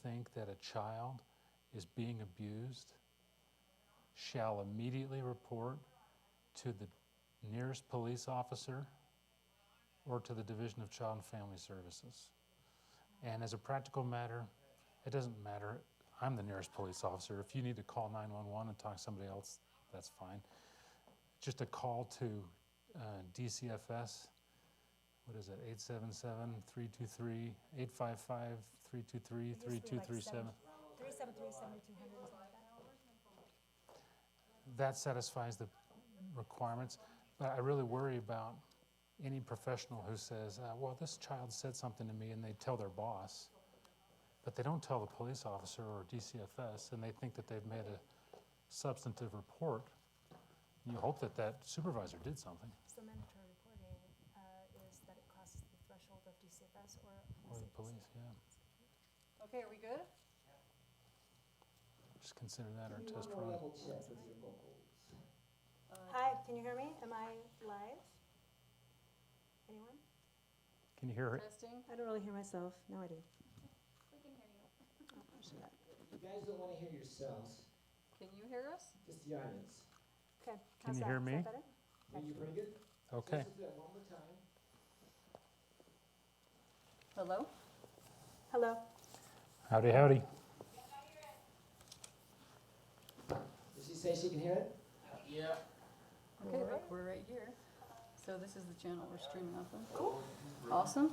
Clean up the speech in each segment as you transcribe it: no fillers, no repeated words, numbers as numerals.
think that a child is being abused shall immediately report to the nearest police officer or to the Division of Child and Family Services. And as a practical matter, it doesn't matter. I'm the nearest police officer. If you need to call 911 and talk to somebody else, that's fine. Just a call to DCFS, what is it, 877-323-855-323-3237. 373-7200. That satisfies the requirements, but I really worry about any professional who says, well, this child said something to me, and they tell their boss, but they don't tell the police officer or DCFS, and they think that they've made a substantive report. You hope that that supervisor did something. So mandatory reporting is that it crosses the threshold of DCFS or the police, yeah. Okay, are we good? Just consider that our test run. Hi, can you hear me? Am I live? Anyone? Can you hear her? Testing. I don't really hear myself. No, I do. We can hear you. Oh, I should have. You guys don't want to hear yourselves, Can you hear us? just the audience. Okay. Can how's you that? hear Is me? that better? Are you pretty good? Okay. Let's do that one more time. Hello? Hello. Howdy, howdy. Did she say she can hear it? Yeah. Okay, we're right here. So this is the channel we're streaming off of. Cool. Awesome.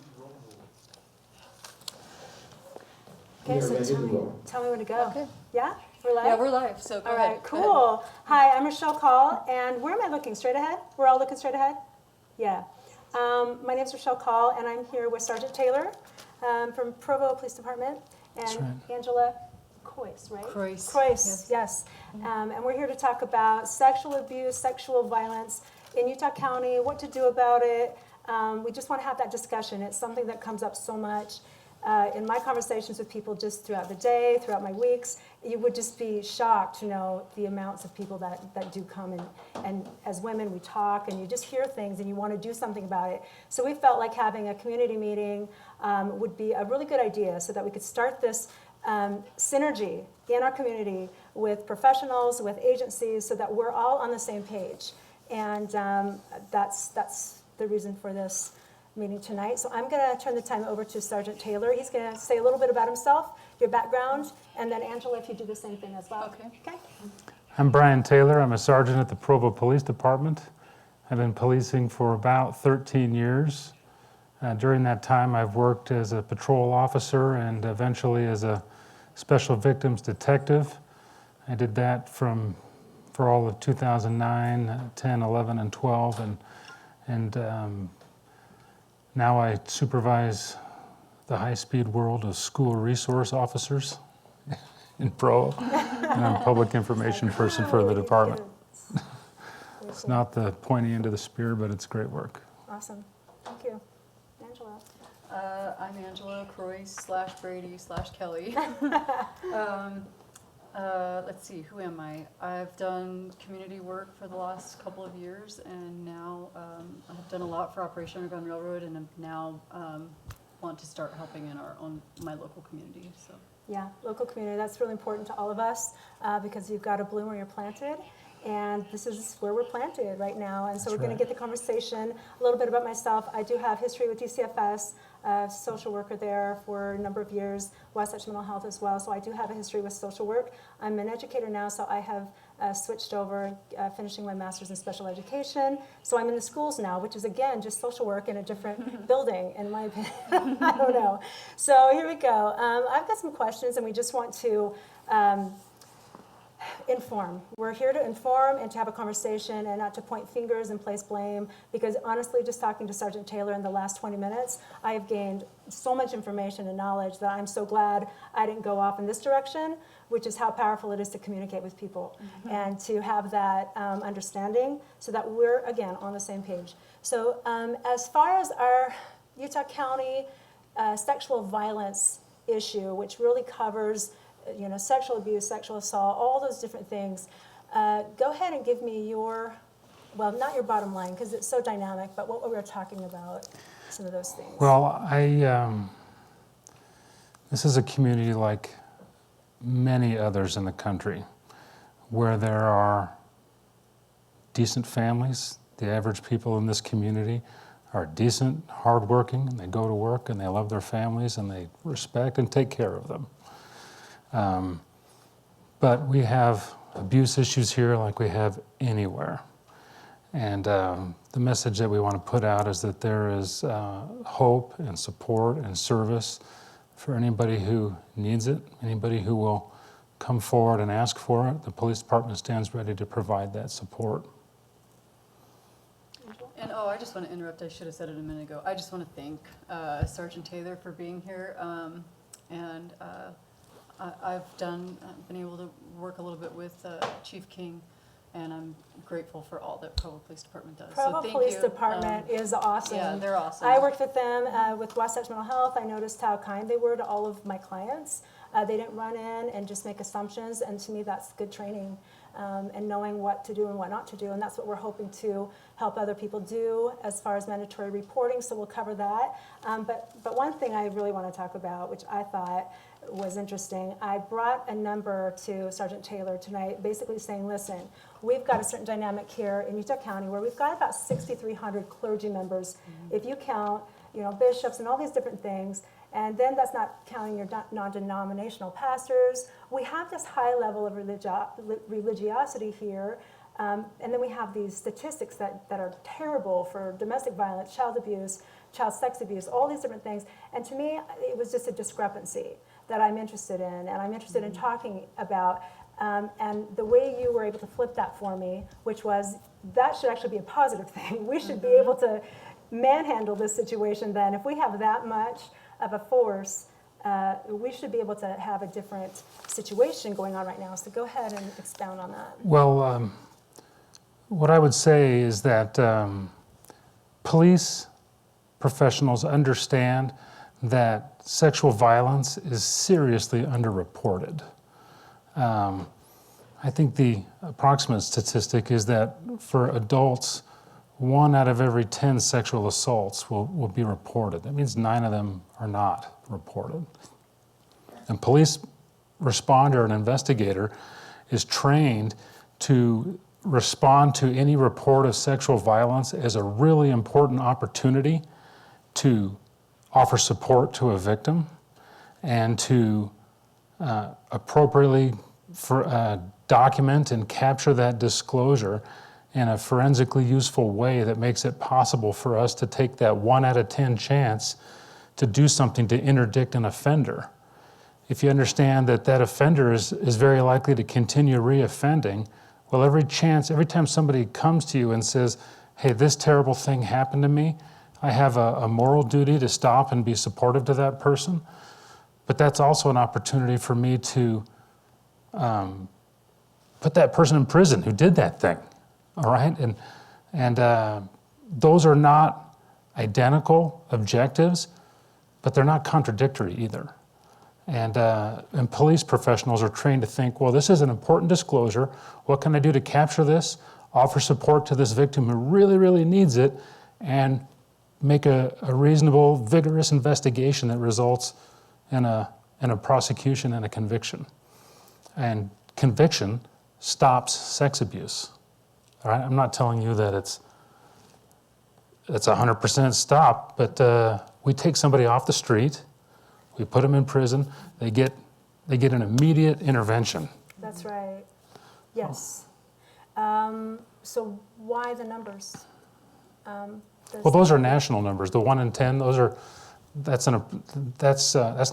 Okay, We are so ready to roll. tell me where to go. Okay. Yeah? We're live? Yeah, we're live, so go All ahead. right, cool. Hi, I'm Rachelle Call, and where am I looking? Straight ahead? We're all looking straight ahead? Yeah. My name's Rachelle Call, and I'm here with Sergeant Taylor from Provo Police Department, and That's right. Angela Krois, right? Krois. Krois, yes. And we're here to talk about sexual abuse, sexual violence in Utah County, what to do about it. We just want to have that discussion. It's something that comes up so much in my conversations with people just throughout the day, throughout my weeks. You would just be shocked to know the amounts of people that do come, and as women we talk and you just hear things and you want to do something about it. So we felt like having a community meeting would be a really good idea so that we could start this synergy in our community with professionals, with agencies, so that we're all on the same page. And that's the reason for this meeting tonight. So I'm going to turn the time over to Sergeant Taylor. He's going to say a little bit about himself, your background, and then Angela, if you do the same thing as well. Okay. I'm Brian Taylor. I'm a sergeant at the Provo Police Department. I've been policing for about 13 years. During that time, I've worked as a patrol officer and eventually as a special victims detective. I did that for all of 2009, 10, 11, and 12, and now I supervise the high-speed world of school resource officers in Provo, and I'm a public information person for the department. It's not the pointy end of the spear, but it's great work. Awesome. Thank you. Angela. I'm Angela Krois / Brady / Kelly. Let's see, who am I? I've done community work for the last couple of years, and now I've done a lot for Operation Underground Railroad, and I'm now want to start helping in my local community. So. Yeah, local community, that's really important to all of us because you've got to bloom where you're planted. And this is where we're planted right now. And so we're going to get the conversation. A little bit about myself. I do have history with DCFS, social worker there for a number of years, Wasatch Mental Health as well. So I do have a history with social work. I'm an educator now, so I have switched over, finishing my master's in special education. So I'm in the schools now, which is, again, just social work in a different building, in my opinion. I don't know. So here we go. I've got some questions, and we just want to inform. We're here to inform and to have a conversation and not to point fingers and place blame, because honestly, just talking to Sergeant Taylor in the last 20 minutes, I have gained so much information and knowledge that I'm so glad I didn't go off in this direction, which is how powerful it is to communicate with people and to have that understanding so that we're, again, on the same page. So as far as our Utah County sexual violence issue, which really covers sexual abuse, sexual assault, all those different things. Go ahead and give me your, well, not your bottom line, because it's so dynamic, but what we were talking about, some of those things. Well, this is a community like many others in the country where there are decent families. The average people in this community are decent, hardworking, and they go to work and they love their families and they respect and take care of them. But we have abuse issues here like we have anywhere. And the message that we want to put out is that there is hope and support and service for anybody who needs it, anybody who will come forward and ask for it. The police department stands ready to provide that support. And I just want to interrupt. I should have said it a minute ago. I just want to thank Sergeant Taylor for being here. I've been able to work a little bit with Chief King, and I'm grateful for all that Provo Police Department does. Provo so thank Police you. Department is awesome. Yeah, they're awesome. I worked with them with Wasatch Mental Health. I noticed how kind they were to all of my clients. They didn't run in and just make assumptions, and to me that's good training, and knowing what to do and what not to do, and that's what we're hoping to help other people do as far as mandatory reporting, so we'll cover that. But one thing I really want to talk about, which I thought was interesting, I brought a number to Sergeant Taylor tonight, basically saying, listen, we've got a certain dynamic here in Utah County where we've got about 6,300 clergy members, if you count, bishops and all these different things. And then that's not counting your non-denominational pastors. We have this high level of religiosity here. And then we have these statistics that are terrible for domestic violence, child abuse, child sex abuse, all these different things. And to me, it was just a discrepancy that I'm interested in. And I'm interested in talking about. And the way you were able to flip that for me, which was that should actually be a positive thing. We should be able to manhandle this situation then. If we have that much of a force, we should be able to have a different situation going on right now. So go ahead and expound on that. Well, what I would say is that police professionals understand that sexual violence is seriously underreported. I think the approximate statistic is that for adults, 1 out of every 10 sexual assaults will be reported. That means 9 of them are not reported. And police responder, an investigator, is trained to respond to any report of sexual violence as a really important opportunity to offer support to a victim and to appropriately document and capture that disclosure in a forensically useful way that makes it possible for us to take that 1 out of 10 chance to do something to interdict an offender. If you understand that that offender is very likely to continue reoffending, well, every time somebody comes to you and says, hey, this terrible thing happened to me, I have a moral duty to stop and be supportive to that person. But that's also an opportunity for me to put that person in prison who did that thing. All right, and those are not identical objectives, but they're not contradictory either. And police professionals are trained to think, well, this is an important disclosure. What can I do to capture this, offer support to this victim who really, really needs it, and make a reasonable, vigorous investigation that results in a prosecution and a conviction. And conviction stops sex abuse. All right, I'm not telling you that it's 100% stop, but we take somebody off the street, we put them in prison, they get an immediate intervention. That's right. Yes. So why the numbers? Well, those are national numbers. The 1 in 10, that's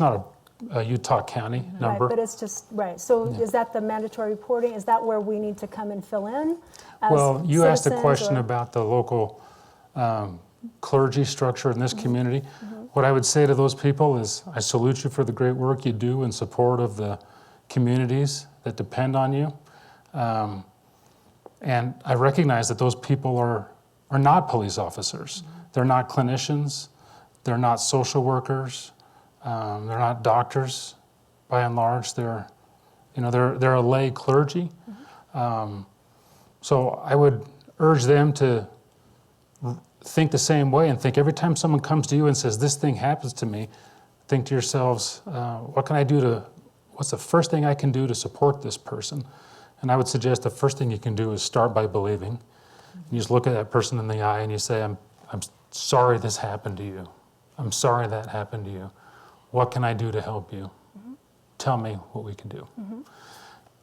not a Utah County number. Right, but it's just, right. So is that the mandatory reporting? Is that where we need to come and fill in? Well, you asked a citizens, question or? about the local clergy structure in this community. What I would say to those people is, I salute you for the great work you do in support of the communities that depend on you. And I recognize that those people are not police officers. They're not clinicians. They're not social workers. They're not doctors, by and large. They're a lay clergy. So I would urge them to think the same way and think every time someone comes to you and says, this thing happens to me, think to yourselves, what can I do what's the first thing I can do to support this person? And I would suggest the first thing you can do is start by believing. You just look at that person in the eye and you say, I'm sorry this happened to you. I'm sorry that happened to you. What can I do to help you? Tell me what we can do.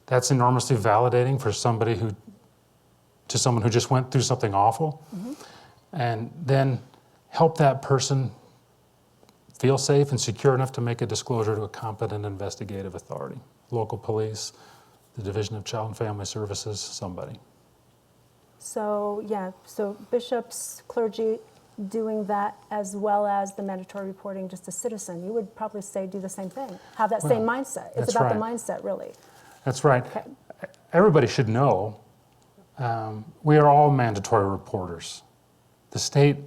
That's enormously validating for someone who just went through something awful. And then help that person feel safe and secure enough to make a disclosure to a competent investigative authority, local police, the Division of Child and Family Services, somebody. So, yeah, so bishops, clergy doing that as well as the mandatory reporting just a citizen. You would probably say do the same thing, have that same mindset. It's that's about the right. mindset, really. That's right. Okay. Everybody should know we are all mandatory reporters. The state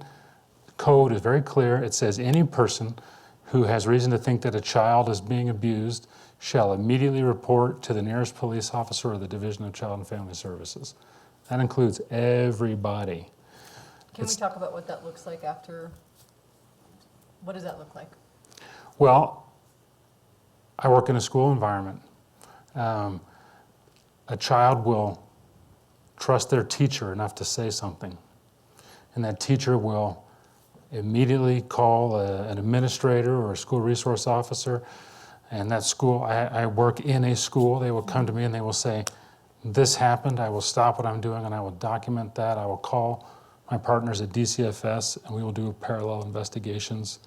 code is very clear. It says any person who has reason to think that a child is being abused shall immediately report to the nearest police officer or the Division of Child and Family Services. That includes everybody. Can we talk about what that looks like after? What does that look like? Well, I work in a school environment. A child will trust their teacher enough to say something, and that teacher will immediately call an administrator or a school resource officer. And that school, I work in a school, they will come to me and they will say, this happened, I will stop what I'm doing and I will document that. I will call my partners at DCFS and we will do parallel investigations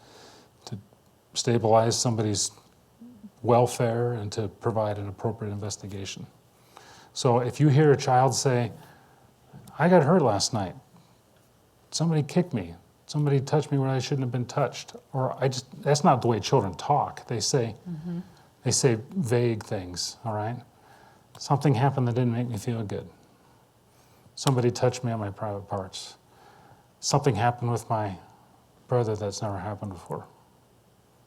to stabilize somebody's welfare and to provide an appropriate investigation. So if you hear a child say, I got hurt last night, somebody kicked me, somebody touched me where I shouldn't have been touched, or that's not the way children talk. They say vague things, all right? Something happened that didn't make me feel good. Somebody touched me on my private parts. Something happened with my brother that's never happened before.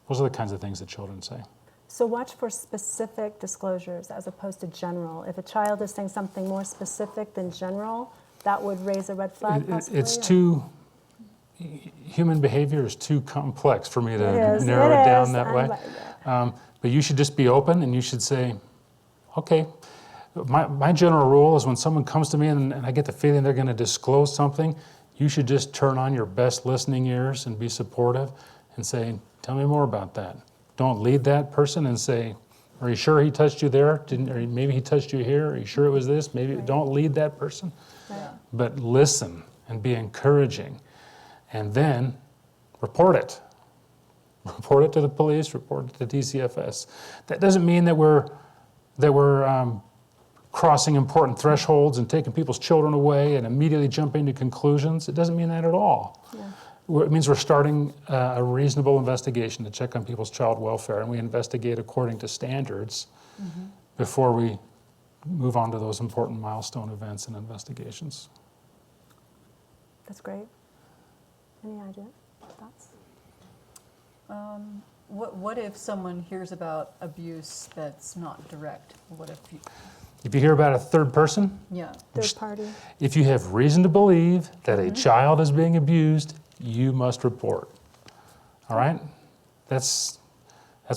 Those are the kinds of things that children say. So watch for specific disclosures as opposed to general. If a child is saying something more specific than general, that would raise a red flag possibly? Human behavior is too complex for me to It narrow it down is. that way. Yeah. But you should just be open and you should say, okay, my general rule is when someone comes to me and I get the feeling they're going to disclose something, you should just turn on your best listening ears and be supportive and say, tell me more about that. Don't lead that person and say, are you sure he touched you there? Or maybe he touched you here? Are you sure it was this? Maybe don't lead that person. Yeah. But listen and be encouraging. And then report it. Report it to the police, report it to DCFS. That doesn't mean that we're crossing important thresholds and taking people's children away and immediately jumping to conclusions. It doesn't mean that at all. Yeah. It means we're starting a reasonable investigation to check on people's child welfare, and we investigate according to standards before we move on to those important milestone events and investigations. That's great. Any idea, thoughts? What if someone hears about abuse that's not direct? What if you, If you hear about a third person, yeah. Third party? if you have reason to believe that a child is being abused, you must report. All right? That's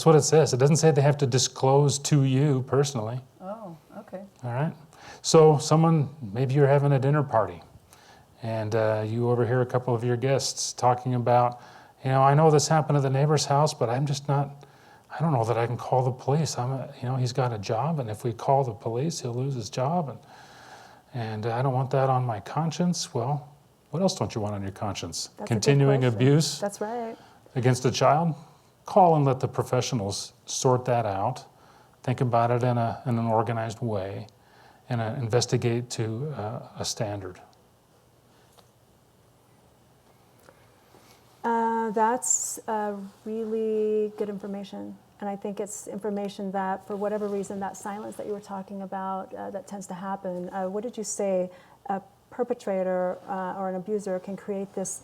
what it says. It doesn't say they have to disclose to you personally. Oh, okay. All right? So maybe you're having a dinner party and you overhear a couple of your guests talking about, I know this happened at the neighbor's house, but I don't know that I can call the police. He's got a job, and if we call the police, he'll lose his job, and I don't want that on my conscience. Well, what else don't you want on your conscience? That's Continuing a good question. abuse That's right. against a child? Call and let the professionals sort that out. Think about it in an organized way, and investigate to a standard. That's really good information. And I think it's information that, for whatever reason, that silence that you were talking about, that tends to happen. What did you say? A perpetrator or an abuser can create this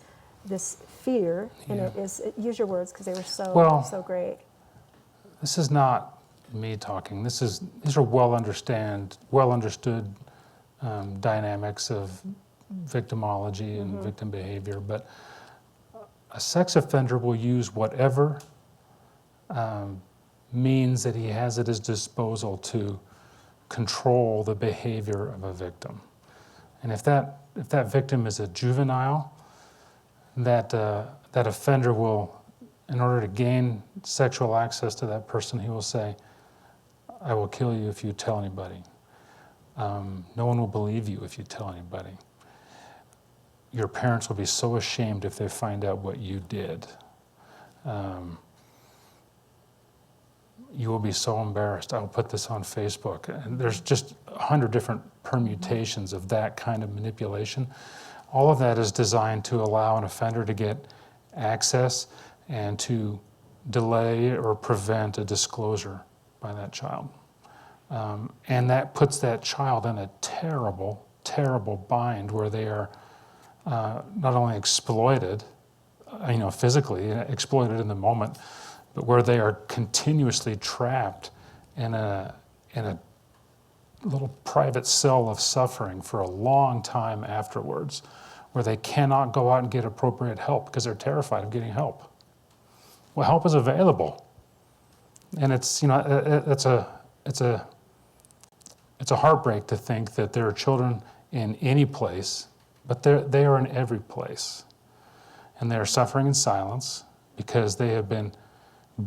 fear, and use your words because they were so great. This is not me talking. These are well understood dynamics of victimology and victim behavior, but a sex offender will use whatever means that he has at his disposal to control the behavior of a victim. And if that victim is a juvenile, that offender will, in order to gain sexual access to that person, he will say, "I will kill you if you tell anybody. No one will believe you if you tell anybody. Your parents will be so ashamed if they find out what you did. You will be so embarrassed. I will put this on Facebook." And there's just 100 different permutations of that kind of manipulation. All of that is designed to allow an offender to get access and to delay or prevent a disclosure by that child. And that puts that child in a terrible, terrible bind where they are not only exploited, physically exploited in the moment, but where they are continuously trapped in a little private cell of suffering for a long time afterwards, where they cannot go out and get appropriate help because they're terrified of getting help. Well, help is available, and it's a heartbreak to think that there are children in any place, but they are in every place, and they are suffering in silence because they have been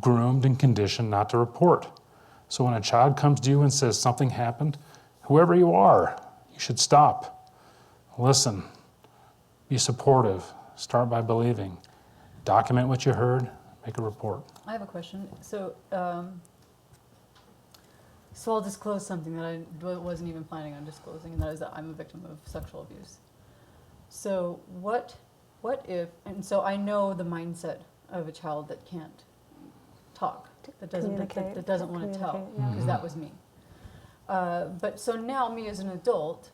groomed and conditioned not to report. So when a child comes to you and says something happened, whoever you are, you should stop, listen, be supportive, start by believing, document what you heard, make a report. I have a question. So I'll disclose something that I wasn't even planning on disclosing, and that is that I'm a victim of sexual abuse. So what if, and so I know the mindset of a child that can't talk, that doesn't want to tell, yeah. because that was me. But so now me as an adult,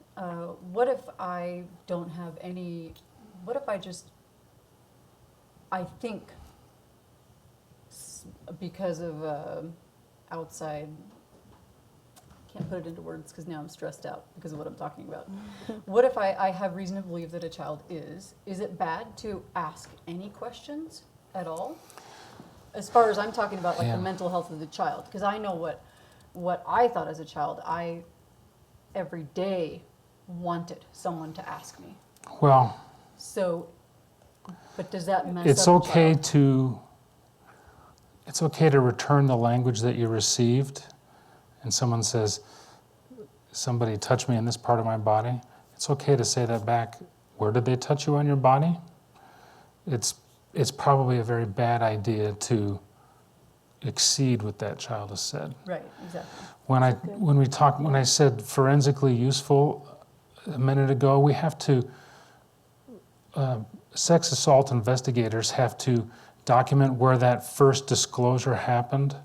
what if I don't have any, what if I think because of outside, can't put it into words because now I'm stressed out because of what I'm talking about. What if I have reason to believe that a child is it bad to ask any questions at all? As far as I'm talking about, like the mental health of the child, because I know what I thought as a child, I every day wanted someone to ask me. Well, So, but does that mess it's up the okay child? it's okay to return the language that you received, and someone says, "Somebody touched me in this part of my body." It's okay to say that back. Where did they touch you on your body? It's probably a very bad idea to exceed what that child has said. Right, exactly. When I said forensically useful a minute ago, we have to, sex assault investigators have to document where that first disclosure happened,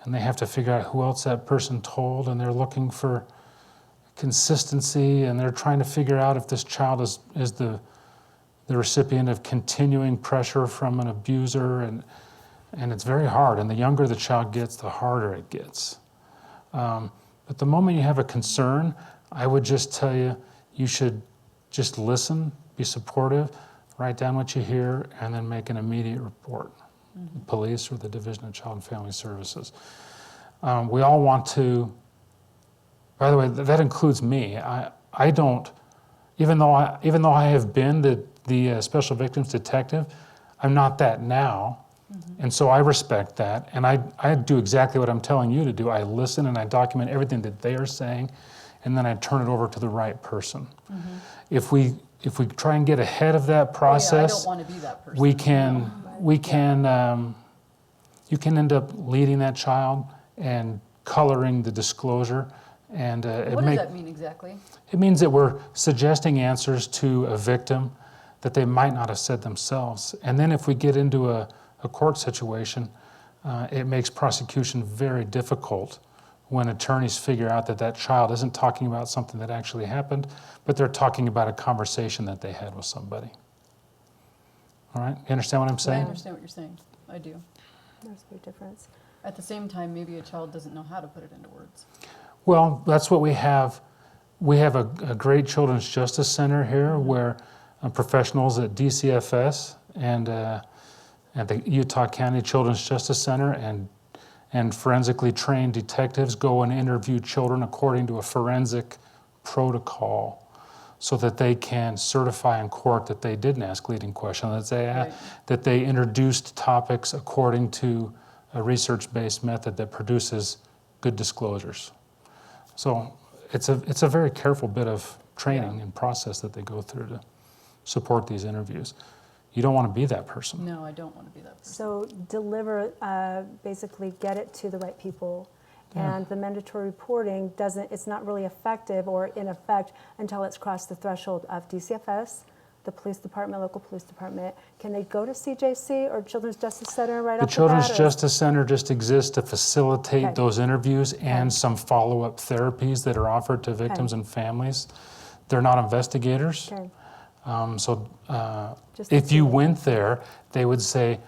and they have to figure out who else that person told, and they're looking for consistency, and they're trying to figure out if this child is the recipient of continuing pressure from an abuser, and it's very hard. And the younger the child gets, the harder it gets. But the moment you have a concern, I would just tell you, you should just listen, be supportive, write down what you hear, and then make an immediate report. Mm-hmm. Police or the Division of Child and Family Services. We all want to, by the way, that includes me. I don't, even though I have been the Special Victims Detective, I'm not that now. Mm-hmm. And so I respect that, and I do exactly what I'm telling you to do. I listen and I document everything that they are saying, and then I turn it over to the right person. Mm-hmm. If we try and get ahead of that process, I don't want to be that person. You can end up leading that child and coloring the disclosure. And what does that mean exactly? It means that we're suggesting answers to a victim that they might not have said themselves. And then if we get into a court situation, it makes prosecution very difficult when attorneys figure out that child isn't talking about something that actually happened, but they're talking about a conversation that they had with somebody. All right? You understand what I'm saying? I understand what you're saying. I do. There's a big difference. At the same time, maybe a child doesn't know how to put it into words. Well, that's what we have. We have a great Children's Justice Center here where professionals at DCFS and at the Utah County Children's Justice Center and and forensically trained detectives go and interview children according to a forensic protocol so that they can certify in court that they didn't ask leading questions, that they introduced topics according to a research-based method that produces good disclosures. So it's a very careful bit of training and process that they go through to support these interviews. You don't want to be that person. No, I don't want to be that person. So deliver, basically get it to the right people. And the mandatory reporting it's not really effective or in effect until it's crossed the threshold of DCFS, the police department, local police department. Can they go to CJC or Children's Justice Center right off the bat? The Children's Justice Center just exists to facilitate those interviews and some follow-up therapies that are offered to victims and families. They're not investigators. Okay. If you went there, they would say,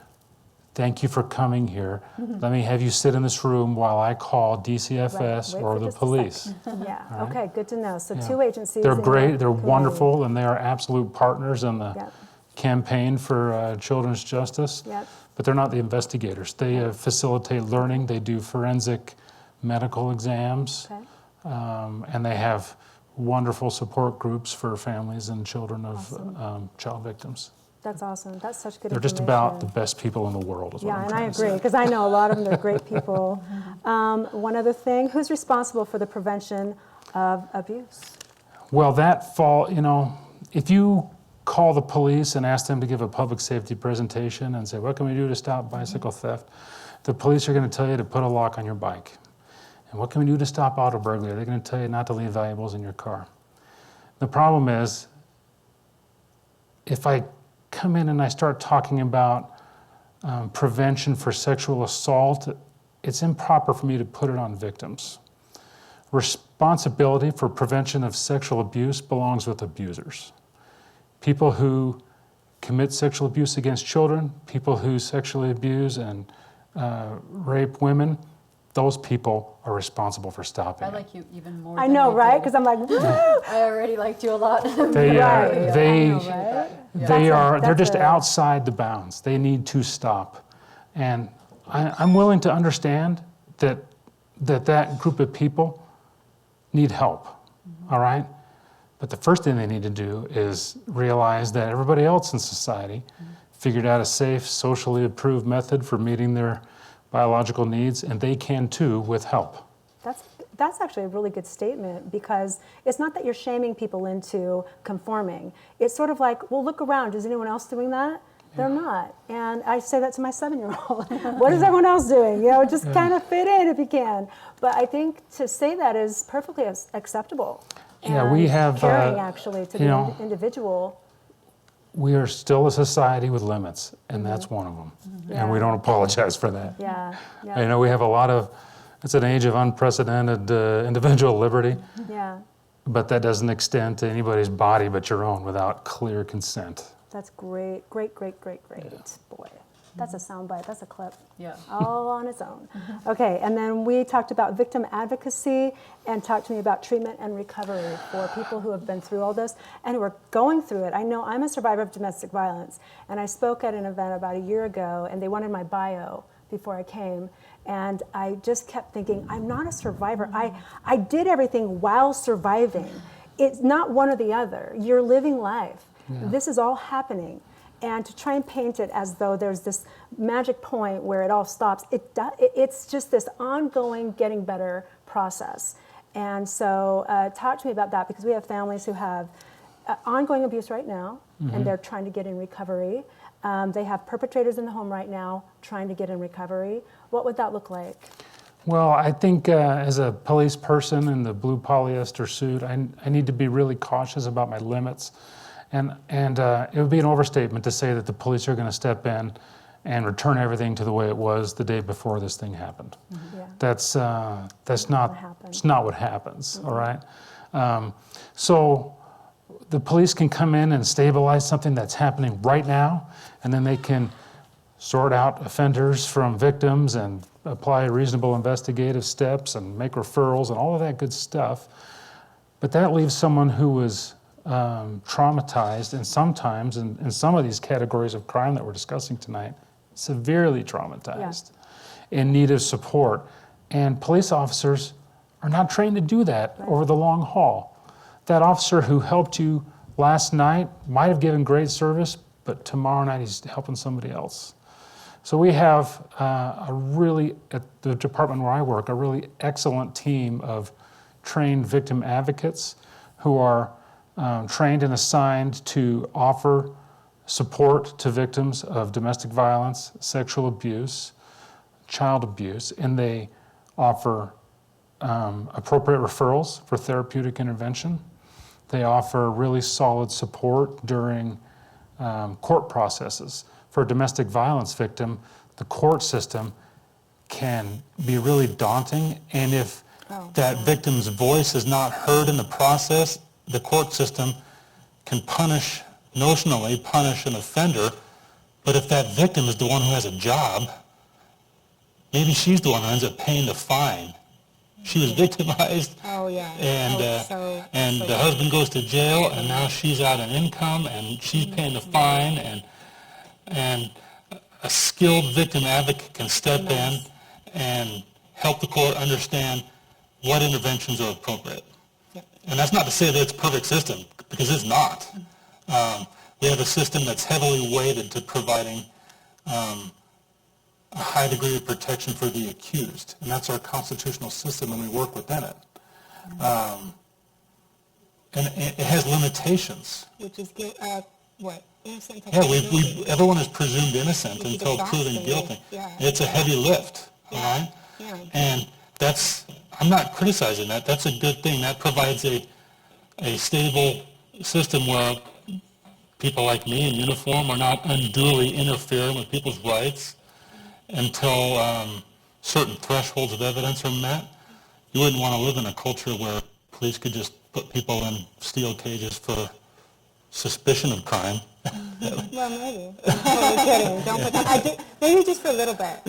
thank you for coming here. Let me have you sit in this room while I call DCFS Wait or for the just a police. Yeah, Right. okay, good to know. So Yeah. 2 agencies. They're in your great, they're community. wonderful, and they are absolute partners in the Yep. campaign for children's justice. Yep. But they're not the investigators. They facilitate learning. They do forensic medical exams. Okay. And they have wonderful support groups for families and children of child victims. That's awesome. That's such good They're just information. about the best people in the world, is what Yeah, I'm and I trying to agree, say. because I know a lot of them, they're great people. One other thing, who's responsible for the prevention of abuse? Well, if you call the police and ask them to give a public safety presentation and say, what can we do to stop bicycle theft? The police are going to tell you to put a lock on your bike. And what can we do to stop auto burglary? They're going to tell you not to leave valuables in your car. The problem is, if I come in and I start talking about prevention for sexual assault, it's improper for me to put it on victims. Responsibility for prevention of sexual abuse belongs with abusers. People who commit sexual abuse against children, people who sexually abuse and rape women, those people are responsible for stopping I it. like you even more I than know, I right? did. Because I'm like, woo! I already liked you a lot. They, Right. they, I know, right? they're just that's outside the bounds. They need to stop. And I'm willing to understand that group of people need help, all right? But the first thing they need to do is realize that everybody else in society figured out a safe, socially approved method for meeting their biological needs, and they can too with help. That's actually a really good statement, because it's not that you're shaming people into conforming. It's sort of like, well, look around. Is anyone else doing that? They're not. And I say that to my 7-year-old. What is everyone else doing? Just kind of fit in if you can. But I think to say that is perfectly acceptable. Yeah, we And have, caring actually to the individual. We are still a society with limits, and that's one of them. And we Yeah. don't apologize for that. Yeah. I know we have it's an age of unprecedented individual liberty, Yeah. but that doesn't extend to anybody's body but your own without clear consent. That's great. Great. Boy, that's a soundbite. That's a clip. Yeah. All on its own. Okay, and then we talked about victim advocacy, and talked to me about treatment and recovery for people who have been through all this and who are going through it. I know I'm a survivor of domestic violence, and I spoke at an event about a year ago, and they wanted my bio before I came, and I just kept thinking, I'm not a survivor. I did everything while surviving. It's not one or the other. You're living life. This is all happening. And to try and paint it as though there's this magic point where it all stops, it's just this ongoing getting better process. And so talk to me about that, because we have families who have ongoing abuse right now, and they're trying to get in recovery. They have perpetrators in the home right now trying to get in recovery. What would that look like? Well, I think as a police person in the blue polyester suit, I need to be really cautious about my limits. And it would be an overstatement to say that the police are going to step in and return everything to the way it was the day before this thing happened. Yeah. That's not happens. it's not what happens. All right. So the police can come in and stabilize something that's happening right now, and then they can sort out offenders from victims and apply reasonable investigative steps and make referrals and all of that good stuff. But that leaves someone who was traumatized, and sometimes in some of these categories of crime that we're discussing tonight, severely traumatized. in need of support. And police officers are not trained to do that over the long haul. That officer who helped you last night might have given great service, but tomorrow night he's helping somebody else. So we have at the department where I work, a really excellent team of trained victim advocates who are trained and assigned to offer support to victims of domestic violence, sexual abuse, child abuse, and they offer appropriate referrals for therapeutic intervention. They offer really solid support during court processes. For a domestic violence victim, the court system can be really daunting, and if that victim's voice is not heard in the process, the court system can notionally punish an offender, but if that victim is the one who has a job, maybe she's the one who ends up paying the fine. She was victimized, and the husband goes to jail, and now she's out an income, and she's paying the fine, and a skilled victim advocate can step in and help the court understand what interventions are appropriate. And that's not to say that it's a perfect system, because it's not. We have a system that's heavily weighted to providing a high degree of protection for the accused, and that's our constitutional system, and we work within it. And it has limitations. Which is what? Innocent Yeah, until everyone is presumed innocent until proven guilty. Yeah. It's a heavy lift, all right? Yeah. And I'm not criticizing that. That's a good thing. That provides a stable system where people like me in uniform are not unduly interfering with people's rights until certain thresholds of evidence are met. You wouldn't want to live in a culture where police could just put people in steel cages for suspicion of crime. Well, maybe. I'm totally kidding. Don't put that. Maybe just for a little bit.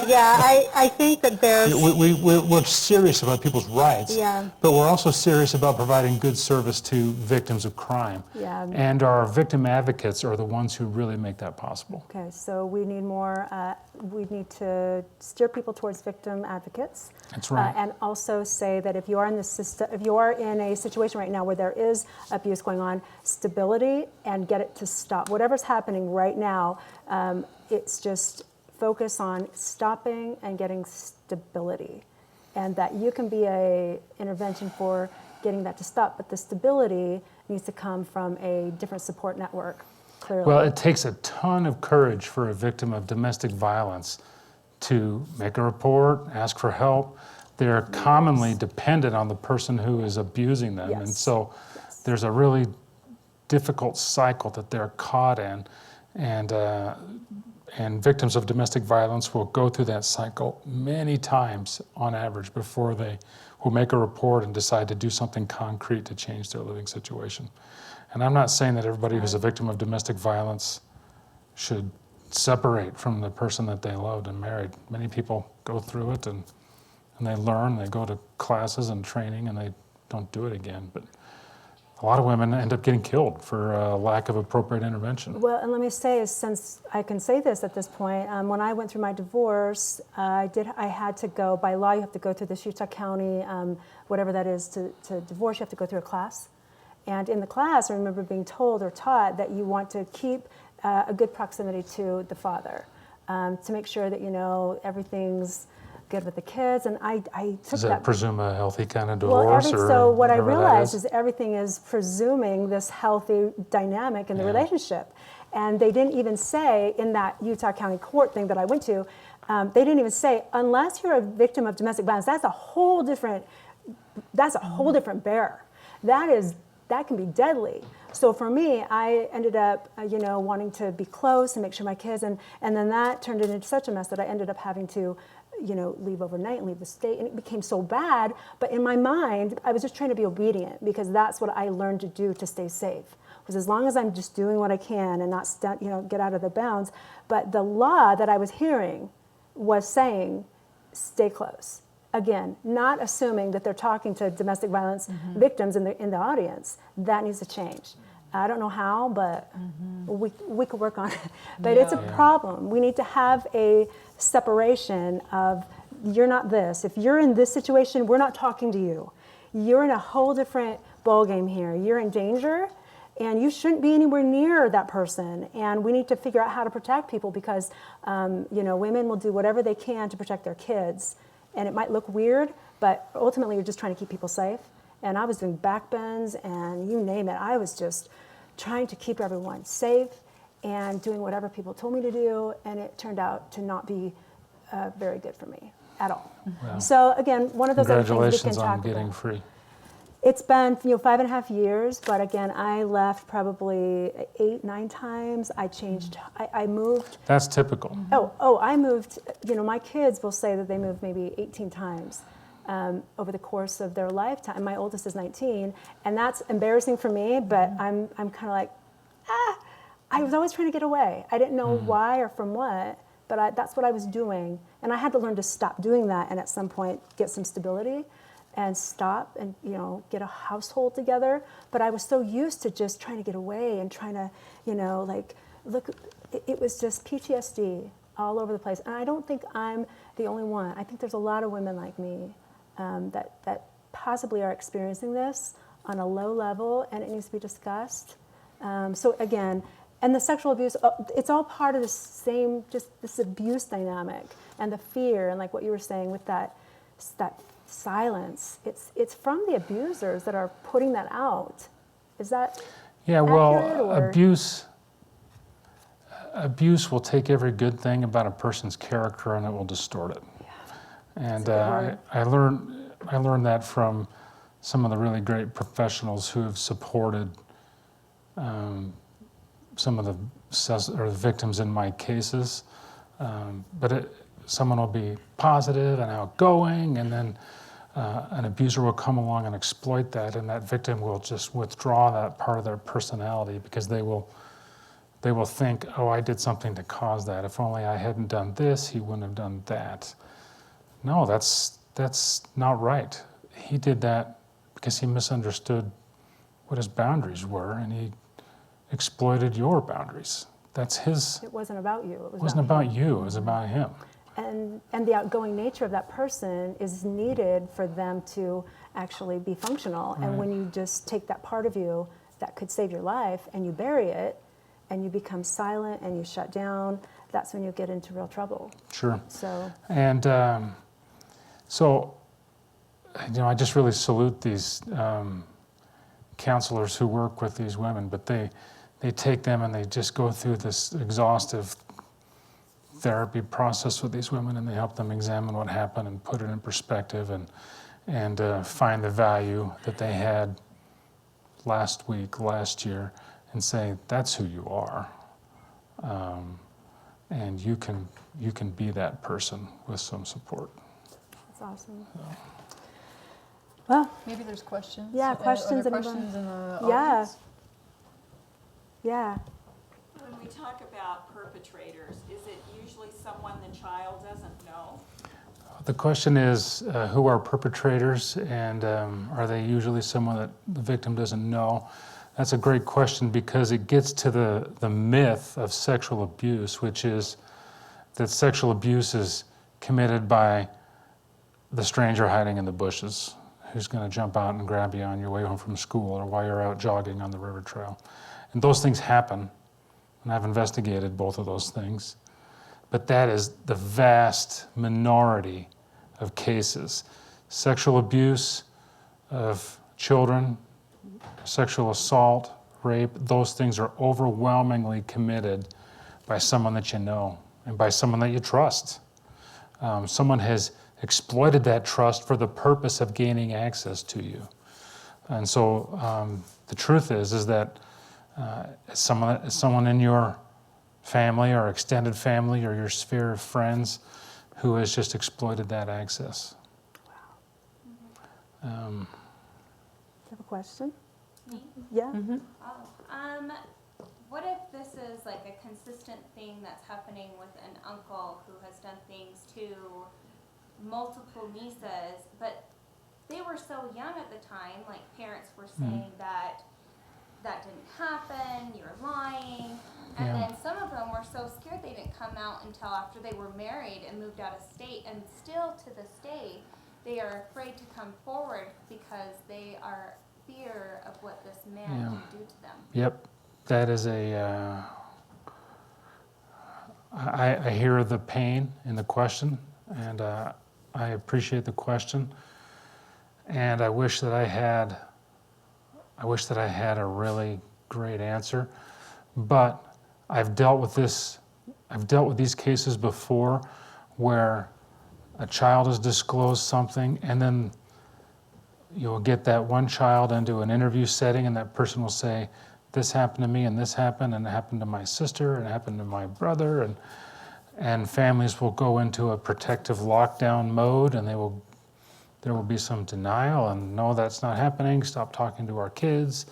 Yeah, I think that there's... We're serious about people's rights, Yeah. but we're also serious about providing good service to victims of crime. Yeah. And our victim advocates are the ones who really make that possible. Okay, so we need more, we need to steer people towards victim advocates. That's right. And also say that if you are in the system, if you are in a situation right now where there is abuse going on, stability and get it to stop. Whatever's happening right now, it's just focus on stopping and getting stability. And that you can be a intervention for getting that to stop, but the stability needs to come from a different support network, clearly. Well, it takes a ton of courage for a victim of domestic violence to make a report, ask for help. They're commonly dependent on the person who is abusing them. Yes. And so there's a really difficult cycle that they're caught in. And victims of domestic violence will go through that cycle many times on average before they will make a report and decide to do something concrete to change their living situation. And I'm not saying that everybody who's a victim of domestic violence should separate from the person that they loved and married. Many people go through it and they learn, they go to classes and training, and they don't do it again. But a lot of women end up getting killed for lack of appropriate intervention. Well, and let me say, since I can say this at this point, when I went through my divorce, I had to go, by law, you have to go through this Utah County, whatever that is, to divorce, you have to go through a class. And in the class, I remember being told or taught that you want to keep a good proximity to the father, to make sure that, you know, everything's good with the kids. And I took Does that. that presume a healthy kind of divorce? So what I whatever that realized is everything is presuming this healthy dynamic in the relationship. And they didn't even say in that Utah County court thing that I went to, they didn't even say, unless you're a victim of domestic violence, that's a whole different bear. That can be deadly. So for me, I ended up, wanting to be close and make sure my kids, and then that turned into such a mess that I ended up having to, leave overnight and leave the state, and it became so bad. But in my mind, I was just trying to be obedient, because that's what I learned to do to stay safe. Was as long as I'm just doing what I can and not, get out of the bounds. But the law that I was hearing was saying, stay close. Again, not assuming that they're talking to domestic violence victims in the audience. That needs to change. I don't know how, but we could work on it. But it's a problem. We need to have a separation of, you're not this. If you're in this situation, we're not talking to you. You're in a whole different ballgame here. You're in danger, and you shouldn't be anywhere near that person. And we need to figure out how to protect people because, women will do whatever they can to protect their kids. And it might look weird, but ultimately you're just trying to keep people safe. And I was doing back bends and you name it. I was just trying to keep everyone safe and doing whatever people told me to do. And it turned out to not be very good for me at all. Well, So again, one of those other things we can congratulations talk on getting about. free. It's been 5.5 years, but again, I left probably 8, 9 times. I changed, I moved. That's typical. I moved, my kids will say that they moved maybe 18 times over the course of their lifetime. My oldest is 19, and that's embarrassing for me, but I'm kind of like, I was always trying to get away. I didn't know why or from what, but that's what I was doing. And I had to learn to stop doing that and at some point get some stability and stop and, get a household together. But I was so used to just trying to get away and trying to, look, it was just PTSD all over the place. And I don't think I'm the only one. I think there's a lot of women like me that possibly are experiencing this on a low level, and it needs to be discussed. So again, and the sexual abuse, it's all part of the same, just this abuse dynamic and the fear and like what you were saying with that silence. It's from the abusers that are putting that out. Is that Yeah, well, accurate, or? abuse will take every good thing about a person's character and it will distort it. And That's a I learned that from some of the really great professionals who have supported some of the victims in my cases. But someone will be positive and outgoing, and then an abuser will come along and exploit that, and that victim will just withdraw that part of their personality because they will think, oh, I did something to cause that. If only I hadn't done this, he wouldn't have done that. No, that's not right. He did that because he misunderstood what his boundaries were, and he exploited your boundaries. That's his. It wasn't about you. It wasn't about you. It was about him. And the outgoing nature of that person is needed for them to actually be functional. Right. And when you just take that part of you that could save your life and you bury it and you become silent and you shut down, that's when you get into real trouble. Sure. So. And I just really salute these counselors who work with these women, but they take them and they just go through this exhaustive therapy process with these women, and they help them examine what happened and put it in perspective and find the value that they had last year, and say, that's who you are. And you can be that person with some support. That's awesome. Well, Maybe there's questions? Yeah, Are questions, there anyone? questions in the Yeah. audience? yeah. When we talk about perpetrators, is it usually someone the child doesn't know? The question is, who are perpetrators, and are they usually someone that the victim doesn't know? That's a great question because it gets to the myth of sexual abuse, which is that sexual abuse is committed by the stranger hiding in the bushes, who's going to jump out and grab you on your way home from school or while you're out jogging on the river trail. And those things happen, and I've investigated both of those things. But that is the vast minority of cases. Sexual abuse of children, sexual assault, rape, those things are overwhelmingly committed by someone that you know and by someone that you trust. Someone has exploited that trust for the purpose of gaining access to you. And so the truth is that someone in your family or extended family or your sphere of friends who has just exploited that access. Do you have a question? Me? Yeah. What if this is like a consistent thing that's happening with an uncle who has done things to multiple nieces, but they were so young at the time, like parents were saying that that didn't happen, you're lying. And Yeah. then some of them were so scared they didn't come out until after they were married and moved out of state. And still to this day, they are afraid to come forward because they are fear of what this man Yeah. can do to them. Yep, that is I hear the pain in the question, and I appreciate the question. And I wish that I had a really great answer, but I've dealt with these cases before where a child has disclosed something, and then you'll get that one child into an interview setting, and that person will say, this happened to me, and this happened, and it happened to my sister, and it happened to my brother, and families will go into a protective lockdown mode, and there will be some denial, and no, that's not happening, stop talking to our kids,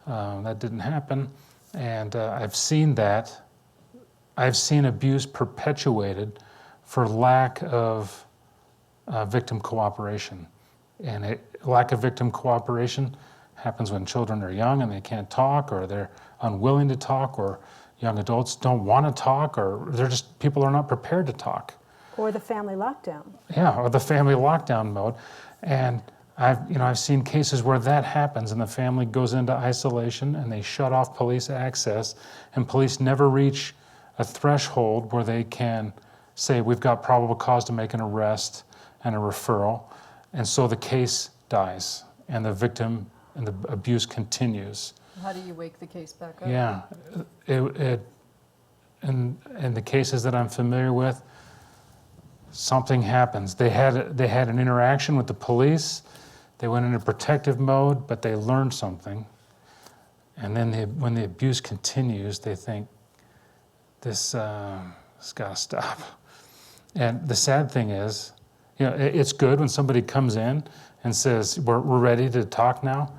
that didn't happen. And I've seen that. I've seen abuse perpetuated for lack of victim cooperation. And lack of victim cooperation happens when children are young and they can't talk, or they're unwilling to talk, or young adults don't want to talk, or people are not prepared to talk. Or the family lockdown. Yeah, or the family lockdown mode. And I've seen cases where that happens and the family goes into isolation and they shut off police access, and police never reach a threshold where they can say, we've got probable cause to make an arrest and a referral. And so the case dies and the victim and the abuse continues. How do you wake the case back up? Yeah, in the cases that I'm familiar with, something happens. They had an interaction with the police. They went into protective mode, but they learned something. And then when the abuse continues, they think, this got to stop. And the sad thing is, it's good when somebody comes in and says, we're ready to talk now.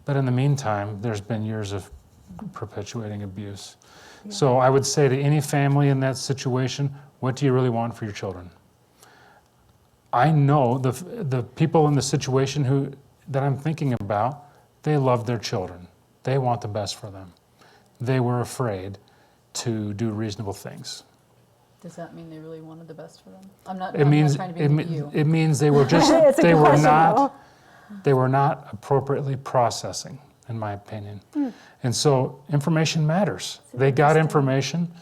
But in the meantime, there's been years of perpetuating abuse. Yeah. So I would say to any family in that situation, what do you really want for your children? I know the people in the situation that I'm thinking about, they love their children. They want the best for them. They were afraid to do reasonable things. Does that mean they really wanted the best for them? I'm not It means trying to be mean to you. It means they were just they were not appropriately processing, in my opinion. And so information matters. They got information,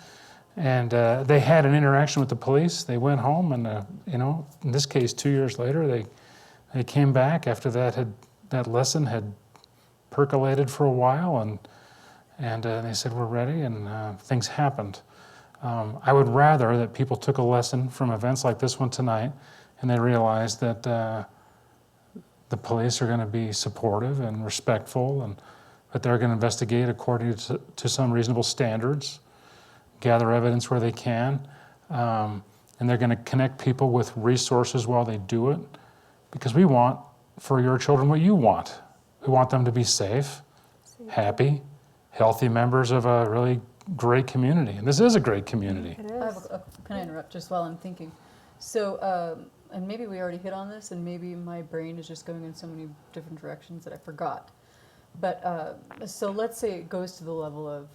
and they had an interaction with the police. They went home, and in this case, 2 years later, they came back after that lesson had percolated for a while, and they said, we're ready, and things happened. I would rather that people took a lesson from events like this one tonight, and they realized that the police are going to be supportive and respectful, but they're going to investigate according to some reasonable standards, gather evidence where they can, and they're going to connect people with resources while they do it, because we want for your children what you want. We want them to be safe, happy, healthy members of a really great community. And this is a great community. It I have is. can I interrupt just while I'm thinking? So, and maybe we already hit on this, and maybe my brain is just going in so many different directions that I forgot. But so let's say it goes to the level of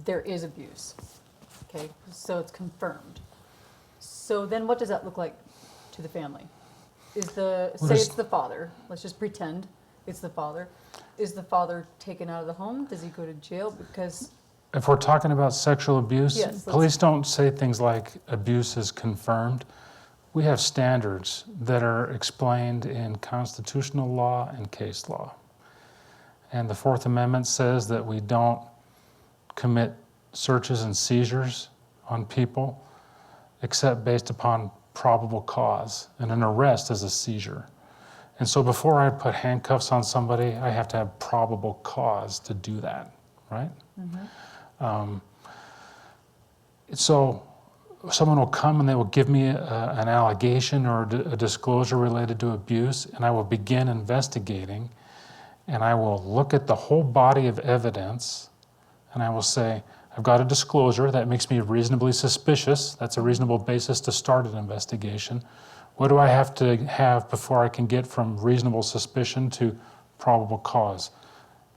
there is abuse, okay? So it's confirmed. So then what does that look like to the family? It's the father. Let's just pretend it's the father. Is the father taken out of the home? Does he go to jail? Because If we're talking about sexual abuse, Yes, police don't say things like abuse is confirmed. We have standards that are explained in constitutional law and case law. And the Fourth Amendment says that we don't commit searches and seizures on people except based upon probable cause. And an arrest is a seizure. And so before I put handcuffs on somebody, I have to have probable cause to do that, right? Mm-hmm. So someone will come and they will give me an allegation or a disclosure related to abuse, and I will begin investigating, and I will look at the whole body of evidence, and I will say, I've got a disclosure that makes me reasonably suspicious. That's a reasonable basis to start an investigation. What do I have to have before I can get from reasonable suspicion to probable cause?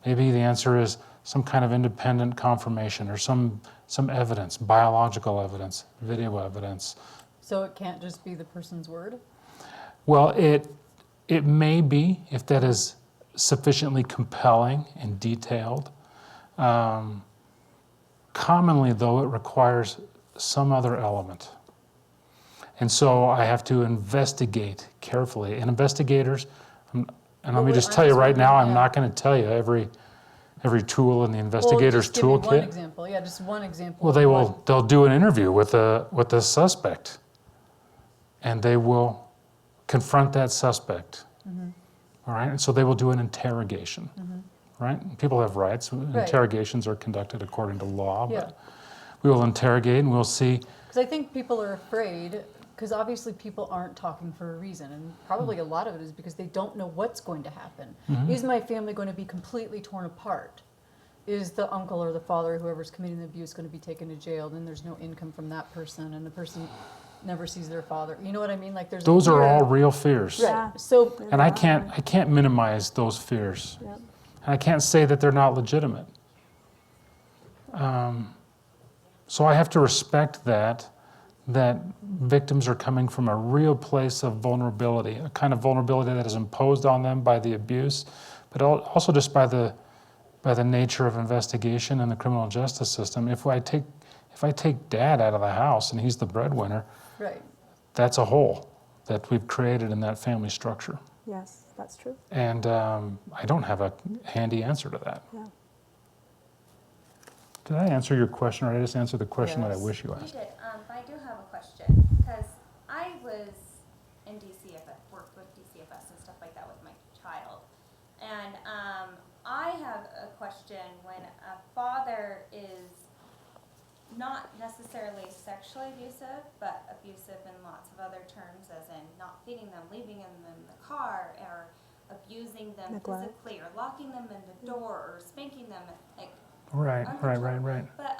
Maybe the answer is some kind of independent confirmation or some evidence, biological evidence, video evidence. So it can't just be the person's word? Well, it may be, if that is sufficiently compelling and detailed. Commonly, though, it requires some other element. And so I have to investigate carefully. And investigators, and let me just tell you right now, I'm not going to tell you every tool in the investigator's toolkit. Well, just give me one toolkit. example. Yeah, just one example. Well, they'll do an interview with the suspect, and they will confront that suspect. All right, and so they will do an interrogation. Right? People have rights. Interrogations are conducted according to law, but we will interrogate and we'll see. Because I think people are afraid, because obviously people aren't talking for a reason, and probably a lot of it is because they don't know what's going to happen. Is my family going to be completely torn apart? Is the uncle or the father, whoever's committing the abuse, going to be taken to jail? Then there's no income from that person, and the person never sees their father. You know what I mean? Like there's those are all real fears. Right. Yeah. So And I can't minimize those fears. Yep. And I can't say that they're not legitimate. So I have to respect that victims are coming from a real place of vulnerability, a kind of vulnerability that is imposed on them by the abuse, but also just by the nature of investigation and the criminal justice system. If I take dad out of the house and he's the breadwinner, right. that's a hole that we've created in that family structure. Yes, that's true. And I don't have a handy answer to that. Yeah. Did I answer your question, or did I just answer the question that I Yes. wish you You asked? did, but I do have a question, because I was in DCFS, worked with DCFS and stuff like that with my child. And I have a question when a father is not necessarily sexually abusive, but abusive in lots of other terms, as in not feeding them, leaving them in the car, or abusing them Neglect. physically, or locking them in the door, or spanking them, like, Right. but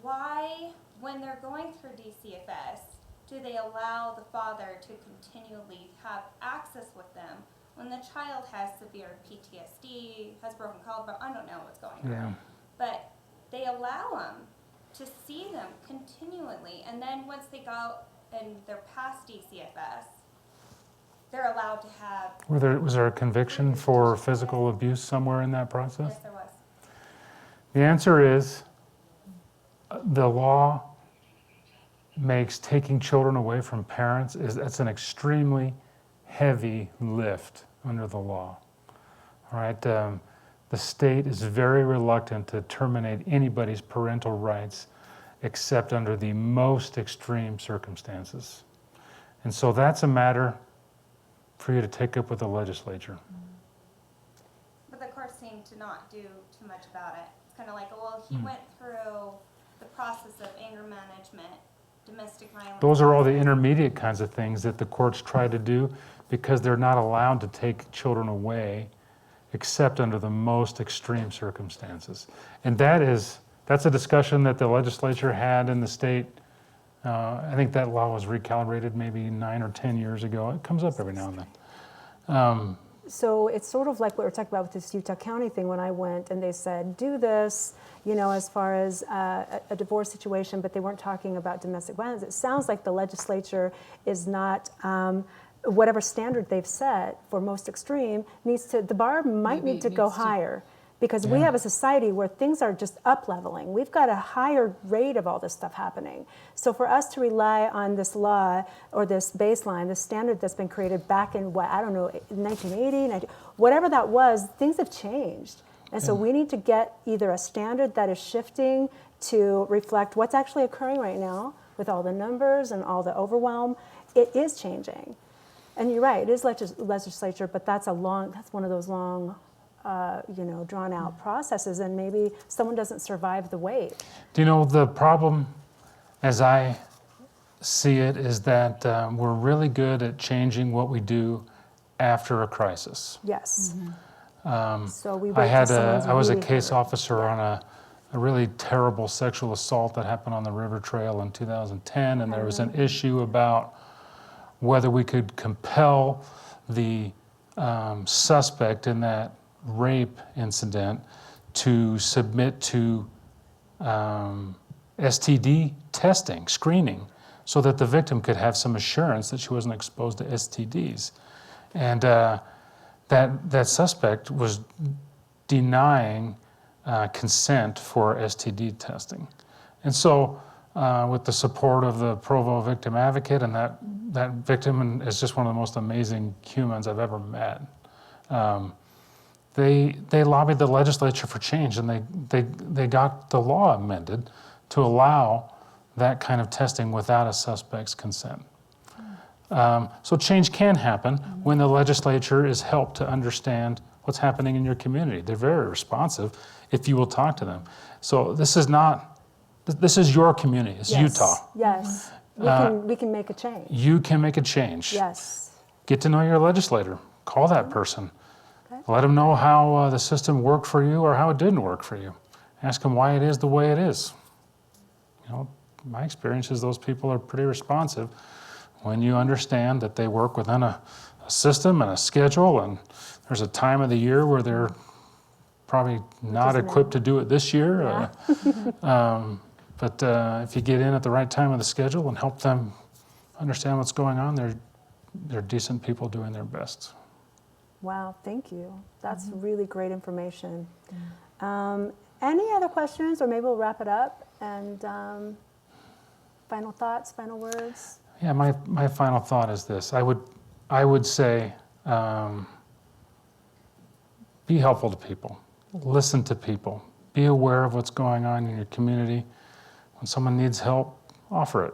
why, when they're going through DCFS, do they allow the father to continually have access with them when the child has severe PTSD, has broken collarbone, I don't know what's going on. Yeah. But they allow them to see them continually, and then once they go and they're past DCFS, they're allowed to have, Was there a conviction for physical abuse somewhere in that process? yes, there was. The answer is the law makes taking children away from parents, that's an extremely heavy lift under the law. All right, the state is very reluctant to terminate anybody's parental rights except under the most extreme circumstances. And so that's a matter for you to take up with the legislature. But the courts seem to not do too much about it. It's kind of like, well, he went through the process of anger management, domestic violence. Those are all the intermediate kinds of things that the courts try to do because they're not allowed to take children away except under the most extreme circumstances. And that's a discussion that the legislature had in the state. I think that law was recalibrated maybe 9 or 10 years ago. It comes up every now and then. So it's sort of like what we're talking about with this Utah County thing when I went and they said, do this, as far as a divorce situation, but they weren't talking about domestic violence. It sounds like the legislature is not, whatever standard they've set for most extreme, the bar might Maybe need to it go needs to- higher. Because we Yeah. have a society where things are just up leveling. We've got a higher rate of all this stuff happening. So for us to rely on this law or this baseline, this standard that's been created back in 1980, whatever that was, things have changed. And so we need to get either a standard that is shifting to reflect what's actually occurring right now with all the numbers and all the overwhelm. It is changing. And you're right, it is legislature, but that's one of those long, drawn out processes, and maybe someone doesn't survive the wait. Do you know the problem, as I see it, is that we're really good at changing what we do after a crisis. Yes. Um, So we I wait till someone's I was a really case hurt. officer on a really terrible sexual assault that happened on the river trail in 2010, and there was an issue about whether we could compel the suspect in that rape incident to submit to STD testing, screening, so that the victim could have some assurance that she wasn't exposed to STDs. And that suspect was denying consent for STD testing. And so with the support of the Provo victim advocate, and that victim is just one of the most amazing humans I've ever met. They lobbied the legislature for change, and they got the law amended to allow that kind of testing without a suspect's consent. So change can happen when the legislature is helped to understand what's happening in your community. They're very responsive if you will talk to them. So this is your community, it's Yes. Utah. Yes, we can make a change. You can make a change. Yes. Get to know your legislator, call that person. Okay. Let them know how the system worked for you or how it didn't work for you. Ask them why it is the way it is. You know, my experience is those people are pretty responsive when you understand that they work within a system and a schedule, and there's a time of the year where they're probably not equipped to do it this year. Yeah. But if you get in at the right time of the schedule and help them understand what's going on, they're decent people doing their best. Wow, thank you. That's really great information. Any other questions, or maybe we'll wrap it up, and final thoughts, final words? Yeah, my final thought is this. I would say be helpful to people. Listen to people. Be aware of what's going on in your community. When someone needs help, offer it.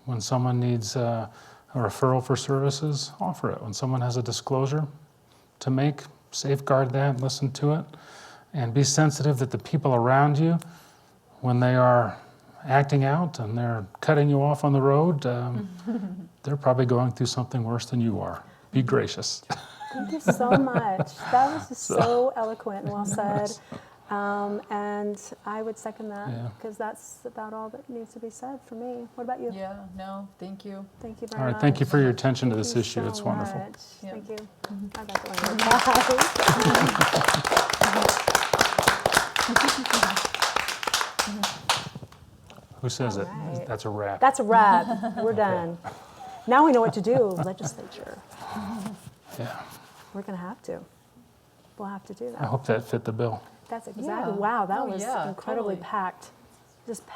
When someone needs a referral for services, offer it. When someone has a disclosure to make, safeguard that, listen to it, and be sensitive that the people around you, when they are acting out and they're cutting you off on the road, they're probably going through something worse than you are. Be gracious. Thank you so much. That was just so eloquent and well said. And I would second that, Yeah. because that's about all that needs to be said for me. What about you? Yeah, no, thank you. Thank you very All much. right, thank you for your attention to Thank this you issue. so It's wonderful. much. Yeah. Thank you. I got the one. Who says it? right. That's a wrap. That's a wrap. We're done. Now we know what to do, legislature. Yeah. We're going to have to. We'll have to do I that. hope that fit the bill. That's exactly. Yeah. Wow, that Oh, was yeah, incredibly totally. packed. Just